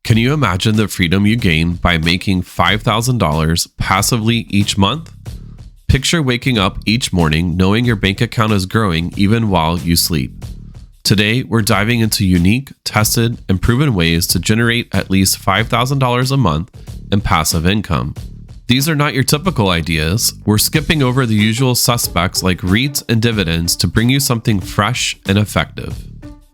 Can you imagine the freedom you gain by making $5,000 passively each month? Picture waking up each morning knowing your bank account is growing even while you sleep. Today, we're diving into unique, tested, and proven ways to generate at least $5,000 a month in passive income. These are not your typical ideas. We're skipping over the usual suspects like REITs and dividends to bring you something fresh and effective.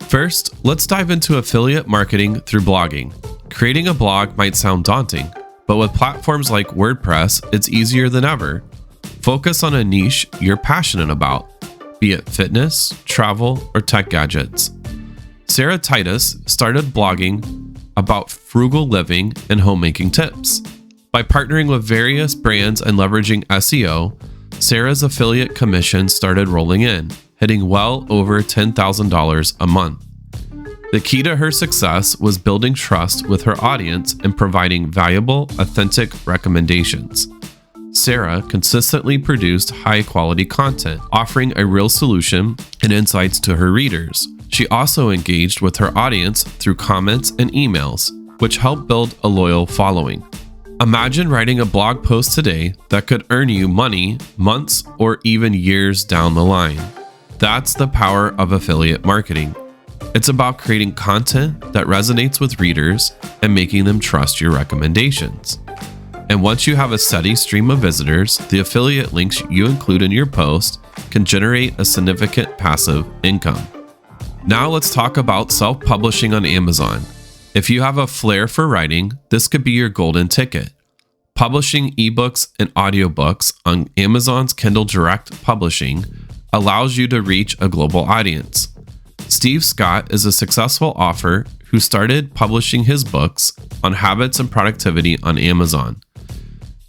First, let's dive into affiliate marketing through blogging. Creating a blog might sound daunting, but with platforms like WordPress, it's easier than ever. Focus on a niche you're passionate about, be it fitness, travel, or tech gadgets. Sarah Titus started blogging about frugal living and homemaking tips. By partnering with various brands and leveraging SEO, Sarah's affiliate commission started rolling in, hitting well over $10,000 a month. The key to her success was building trust with her audience and providing valuable, authentic recommendations. Sarah consistently produced high-quality content, offering a real solution and insights to her readers. She also engaged with her audience through comments and emails, which helped build a loyal following. Imagine writing a blog post today that could earn you money months or even years down the line. That's the power of affiliate marketing. It's about creating content that resonates with readers and making them trust your recommendations. And once you have a steady stream of visitors, the affiliate links you include in your post can generate a significant passive income. Now let's talk about self-publishing on Amazon. If you have a flair for writing, this could be your golden ticket. Publishing ebooks and audiobooks on Amazon's Kindle Direct Publishing allows you to reach a global audience. Steve Scott is a successful author who started publishing his books on habits and productivity on Amazon.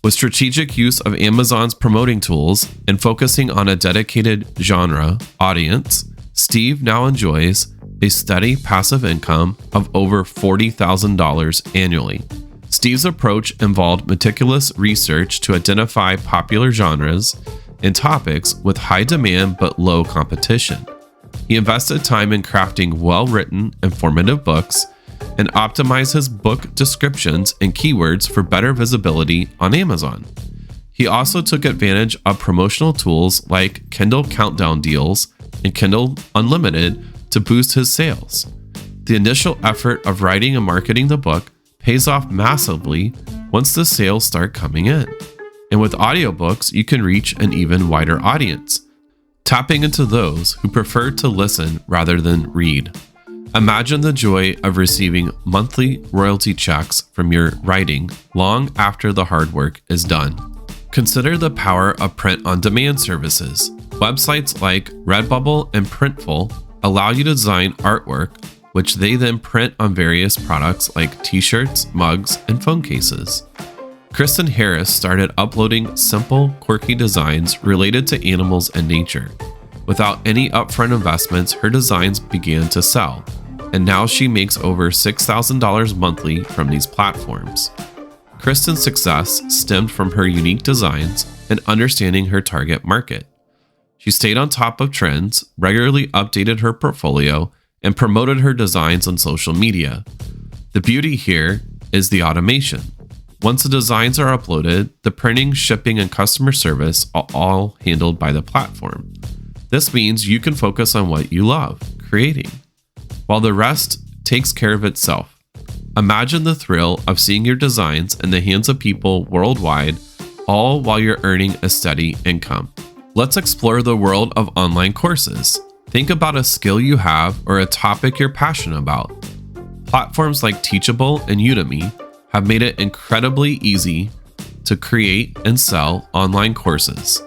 With strategic use of Amazon's promoting tools and focusing on a dedicated genre audience, Steve now enjoys a steady passive income of over $40,000 annually. Steve's approach involved meticulous research to identify popular genres and topics with high demand but low competition. He invested time in crafting well-written, informative books and optimized his book descriptions and keywords for better visibility on Amazon. He also took advantage of promotional tools like Kindle Countdown deals and Kindle Unlimited to boost his sales. The initial effort of writing and marketing the book pays off massively once the sales start coming in. And with audiobooks, you can reach an even wider audience, tapping into those who prefer to listen rather than read. Imagine the joy of receiving monthly royalty checks from your writing long after the hard work is done. Consider the power of print-on-demand services. Websites like Redbubble and Printful allow you to design artwork, which they then print on various products like t-shirts, mugs, and phone cases. Kristen Harris started uploading simple, quirky designs related to animals and nature. Without any upfront investments, her designs began to sell, and now she makes over $6,000 monthly from these platforms. Kristen's success stemmed from her unique designs and understanding her target market. She stayed on top of trends, regularly updated her portfolio, and promoted her designs on social media. The beauty here is the automation. Once the designs are uploaded, the printing, shipping, and customer service are all handled by the platform. This means you can focus on what you love, creating, while the rest takes care of itself. Imagine the thrill of seeing your designs in the hands of people worldwide, all while you're earning a steady income. Let's explore the world of online courses. Think about a skill you have or a topic you're passionate about. Platforms like Teachable and Udemy have made it incredibly easy to create and sell online courses.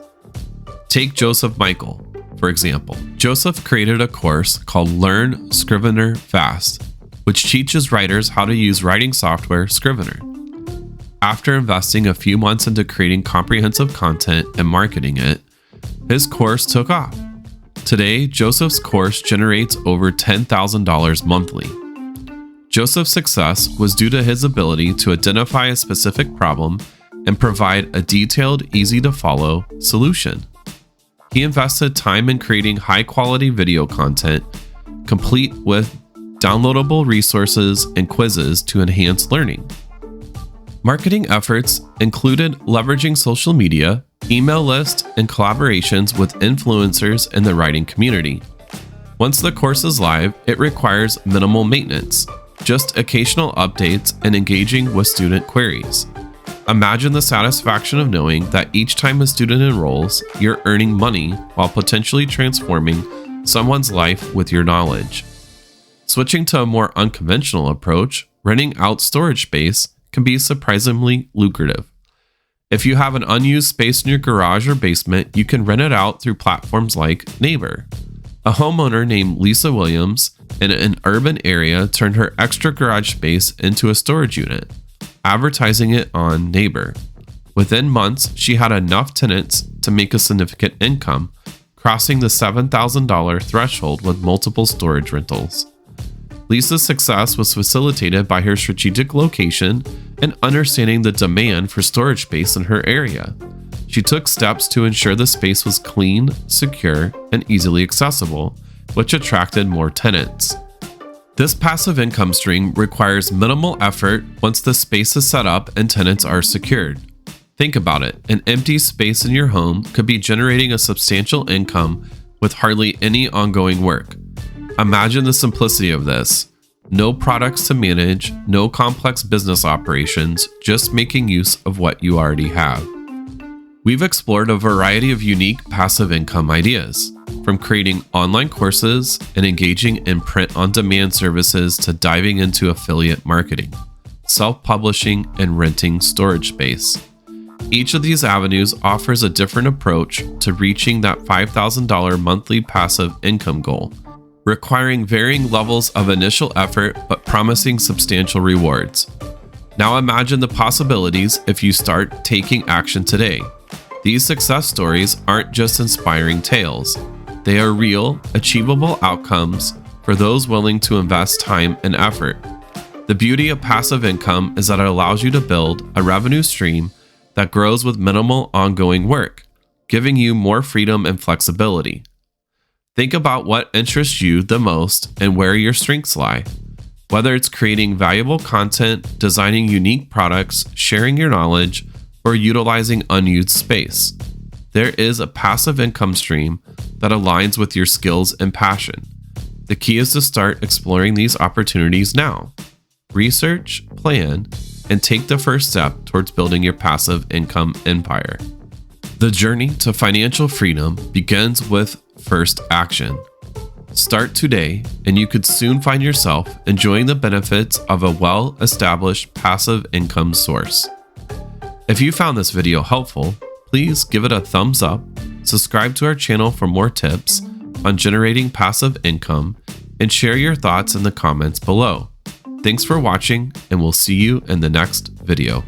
Take Joseph Michael, for example. Joseph created a course called Learn Scrivener Fast, which teaches writers how to use writing software Scrivener. After investing a few months into creating comprehensive content and marketing it, his course took off. Today, Joseph's course generates over $10,000 monthly. Joseph's success was due to his ability to identify a specific problem and provide a detailed, easy-to-follow solution. He invested time in creating high-quality video content, complete with downloadable resources, and quizzes to enhance learning. Marketing efforts included leveraging social media, email lists, and collaborations with influencers in the writing community. Once the course is live, it requires minimal maintenance, just occasional updates and engaging with student queries. Imagine the satisfaction of knowing that each time a student enrolls, you're earning money while potentially transforming someone's life with your knowledge. Switching to a more unconventional approach, renting out storage space can be surprisingly lucrative. If you have an unused space in your garage or basement, you can rent it out through platforms like Neighbor. A homeowner named Lisa Williams in an urban area turned her extra garage space into a storage unit, advertising it on Neighbor. Within months, she had enough tenants to make a significant income, crossing the $7,000 threshold with multiple storage rentals. Lisa's success was facilitated by her strategic location and understanding the demand for storage space in her area. She took steps to ensure the space was clean, secure, and easily accessible, which attracted more tenants. This passive income stream requires minimal effort once the space is set up and tenants are secured. Think about it, an empty space in your home could be generating a substantial income with hardly any ongoing work. Imagine the simplicity of this. No products to manage, no complex business operations, just making use of what you already have. We've explored a variety of unique passive income ideas, from creating online courses and engaging in print-on-demand services to diving into affiliate marketing, self-publishing, and renting storage space. Each of these avenues offers a different approach to reaching that $5,000 monthly passive income goal, requiring varying levels of initial effort but promising substantial rewards. Now imagine the possibilities if you start taking action today. These success stories aren't just inspiring tales. They are real, achievable outcomes for those willing to invest time and effort. The beauty of passive income is that it allows you to build a revenue stream that grows with minimal ongoing work, giving you more freedom and flexibility. Think about what interests you the most and where your strengths lie. Whether it's creating valuable content, designing unique products, sharing your knowledge, or utilizing unused space, there is a passive income stream that aligns with your skills and passion. The key is to start exploring these opportunities now. Research, plan, and take the first step towards building your passive income empire. The journey to financial freedom begins with first action. Start today, and you could soon find yourself enjoying the benefits of a well-established passive income source. If you found this video helpful, please give it a thumbs up, subscribe to our channel for more tips on generating passive income, and share your thoughts in the comments below. Thanks for watching, and we'll see you in the next video.